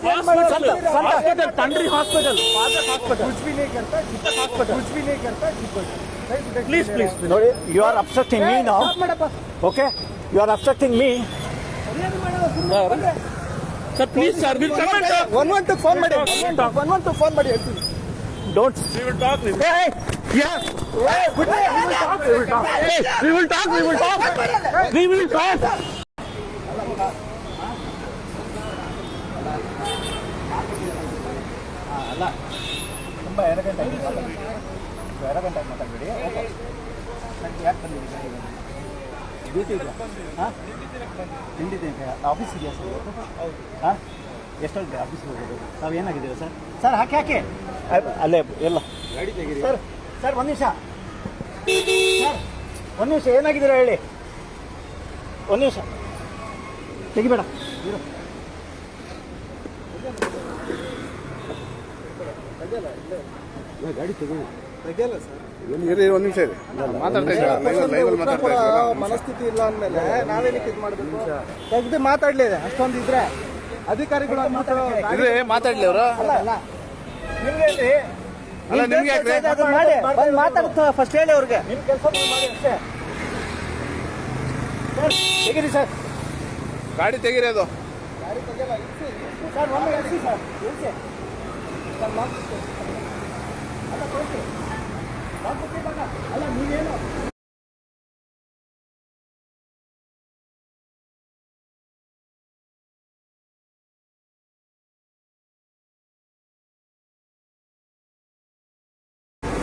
Hospital तंड्री hospital कुछ भी नहीं करता, कुछ भी नहीं करता। प्लीज प्लीज ನೋಡಿ, you are obstructing me now. Okay, you are obstructing me. Sir please sir will come and talk 112 phone ಮಾಡಿ, 112 ಫೋನ್ ಮಾಡಿ ಹೇಳ್ತೀನಿ. Don't. We will talk Hey, yeah. we will talk ಅಲ್ಲ, ತುಂಬ ಎರಗಂಟೆ ಮಾತಾಡಬೇಡಿ. ಯಾಕೆ ಬಂದಿದ್ದೀರಿ? ಡ್ಯೂಟಿ ಇದೆಯಾ? ಹಾಂ, ತಿಂಡಿ ಆಫೀಸ್ ಇದೆಯಾ ಸರ್ ಇವತ್ತು? ಹಾಂ, ಎಷ್ಟೊಂದು ಆಫೀಸ್ಗೆ ಹೋಗೋದು? ತಾವು ಏನಾಗಿದ್ದೀರಾ ಸರ್? ಸರ್ ಹಾಕಿ ಅಲ್ಲೇ ಎಲ್ಲ ಗಾಡಿ ತೆಗೀರಿ. ಸರ್ ಒಂದು ನಿಮಿಷ, ಸರ್ ಒಂದು ನಿಮಿಷ, ಏನಾಗಿದ್ದೀರಾ ಹೇಳಿ. ಒಂದು ನಿಮಿಷ ತೆಗಿಬೇಡ. ಗಾಡಿ ತೆಗಿಯಲ್ಲ ಸರ್. ಒಂದು ನಿಮಿಷ ಇದೆ, ಮಾತಾಡ್ತಾ ಮನಸ್ಥಿತಿ ಇಲ್ಲ ಅಂದಮೇಲೆ ನಾವೇನಕ್ಕೆ ಇದು ಮಾಡಬೇಕು? ತೆಗೆದು ಮಾತಾಡ್ಲಿ, ಅಷ್ಟೊಂದು ಇದ್ರೆ ಅಧಿಕಾರಿಗಳು ಇದ್ರೆ ಮಾತಾಡ್ಲಿ ಅವರು. ಅಲ್ಲ ನಿಮ್ಗೆ ಯಾಕ್ರೆ ಮಾತಾಡ್ತಾ ಫಸ್ಟ್ ಹೇಳಿ ಅವ್ರಿಗೆ. ನಿಮ್ಮ ಕೆಲಸ ಮಾಡಿ ಅಷ್ಟೇ. ತೆಗೀರಿ ಸರ್, ಗಾಡಿ ತೆಗೀರಿ. ಅದು ಗಾಡಿ ತೆಗಿಯಲ್ಲ. ಸರ್ ಒಮ್ಮೆ ಇಳಿಸಿ ಸರ್, ಇಳಿಸಿ ಸರ್. ಅಲ್ಲ ಕೊಡಿಸಿ, ಅಲ್ಲ ನೀವೇನು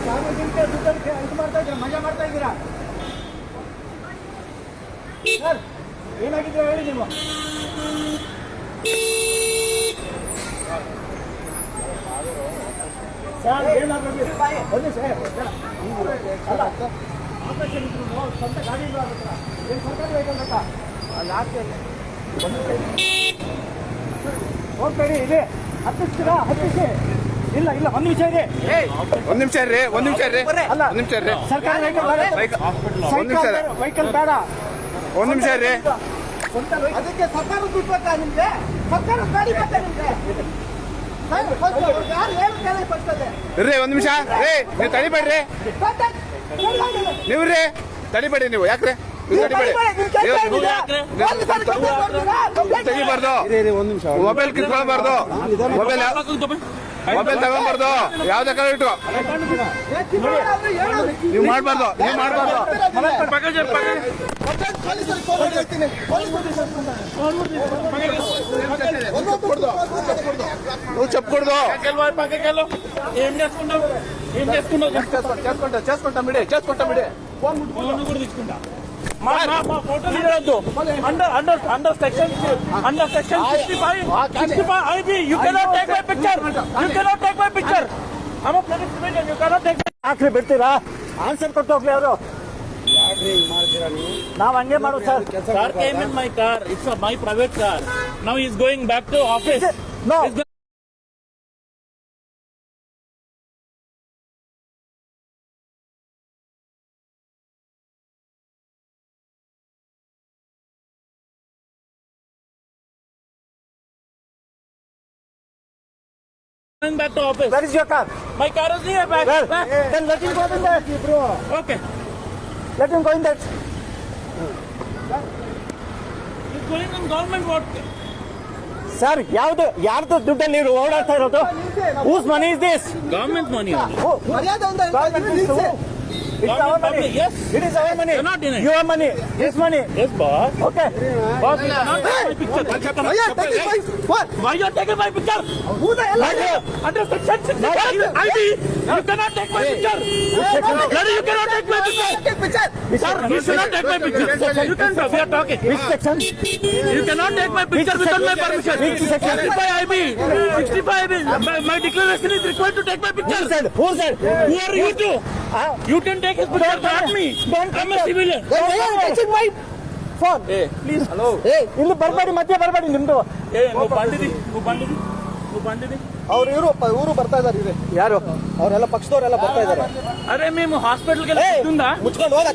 ಸಾರ್ವಜನಿಕ ದುಡ್ಡನ್ನು ಇದು ಮಾಡ್ತಾ ಇದ್ದೀರಾ, ಮಜಾ ಮಾಡ್ತಾ ಇದ್ದೀರಾ ಸರ್? ಏನಾಗಿದ್ದೀರಾ ಹೇಳಿ ನೀವು. ಸರ್ ಏನಾಗಬೇಕು ಬನ್ನಿ ಸರ್. ಅಲ್ಲ ಆಪರೇಷನ್ ಇದ್ರು ಸ್ವಂತ ಗಾಡಿ ಇಲ್ಲ ಅದಕ್ಕೆ ಏನು ಸರ್ಕಾರಿ ವೆಹಿಕಲ್ ಬೇಕಾ? ಅಲ್ಲಿ ಆಗ್ತದೆ ಹೋಗ್ಬೇಡಿ. ಇದೆ ಹತ್ತಿಸ್ತೀರಾ? ಹತ್ತಿಸಿ. ಇಲ್ಲ ಒಂದು ನಿಮಿಷ ಇದೆ. ಒಂದ್ ನಿಮಿಷ ಇರ್ರಿ, ಒಂದ್ ನಿಮಿಷ ಇರ್ರಿ, ಅಲ್ಲ ಒಂದ್ ನಿಮಿಷ ಇರ್ರಿ. ಸರ್ಕಾರಿ ವೆಹಿಕಲ್ ಬೇಡ. ಒಂದ್ ನಿಮಿಷ ಇರ್ರಿ. ಅದಕ್ಕೆ ಸರ್ಕಾರ ದುಡ್ಡು ಬೇಕಾ ನಿಮ್ಗೆ? ಸರ್ಕಾರ ಗಾಡಿ ಬೇಕಾ ನಿಮ್ಗೆ? ಯಾರು ಏನು ಕೆಲ ಬರ್ತದೆ? ಇರ್ರಿ ಒಂದ್ ನಿಮಿಷ. ನೀವು ತಡಿಬೇಡ್ರಿ, ನೀವ್ರಿ ತಡಿಬೇಡಿ. ನೀವು ಯಾಕ್ರೆ ತಡಿಬೇಡಿ? ತೆಗಿಬಾರ್ದು, ಮೊಬೈಲ್ ಕಿತ್ಕೊಳ್ಬಾರ್ದು, ಮೊಬೈಲ್ ತಗೊಂಡ್ಬಾರ್ದು, ಯಾವ್ದೇ ಕಾಲ ಇಟ್ಟು ನೀವು ಮಾಡ್ಬಾರ್ದು. చెప్ కొడదు చేసుకుంటాం under section 65 IB you cannot take my picture. I'm a police civilian, you cannot take ಆಕ್ರಿ ಬಿಡ್ತೀರಾ? ಆನ್ಸರ್ ಕೊಟ್ಟು ಹೋಗ್ಲಿ ಅವರು. ನಾವು ಹಂಗೆ ಮಾಡು sir. Sir came in my car, it's my private car. Now he's going back to office. No. Going back to office. Where is your car? My car is here back. Then let him go in there, bro. Okay. Let him go in there. He's going in government work. Sir ಯಾರ್ದು ದುಡ್ಡಲ್ಲಿ ನೀವು ಓಡಾಡ್ತಾ ಇರೋದು? Whose money is this? Government money. It's our money. Yes. It is our money. You're not denying. Your money. His money. Yes, boss. Okay. Boss, you cannot take my picture. Why you are taking my picture? Under section 65 IB, you cannot take my picture. Daddy, you cannot take my picture. Sir, you should not take my picture. You can we are talking. Which section? You cannot take my picture without my permission. Which section? 65 IB. 65 IB. My declaration is required to take my picture. Who said? Who are you two? You can take his picture, not me. I'm a civilian. My phone. Hey, please. Hello. ಇಲ್ಲಿ ಬರಬೇಡಿ, ಮಧ್ಯೆ ಬರಬೇಡಿ ನಿಮ್ದು. ನೀವು ಬಂದಿರಿ. ಅವ್ರು ಇವರು ಬರ್ತಾ ಇದಾರೆ. ಯಾರು? ಅವರೆಲ್ಲ ಪಕ್ಷದವರೆಲ್ಲ ಬರ್ತಾ ಇದಾರೆ. ಅರೆ మేము హాస్పిటల్ కి ಮುಚ್ಕೊಂಡು ಹೋಗ.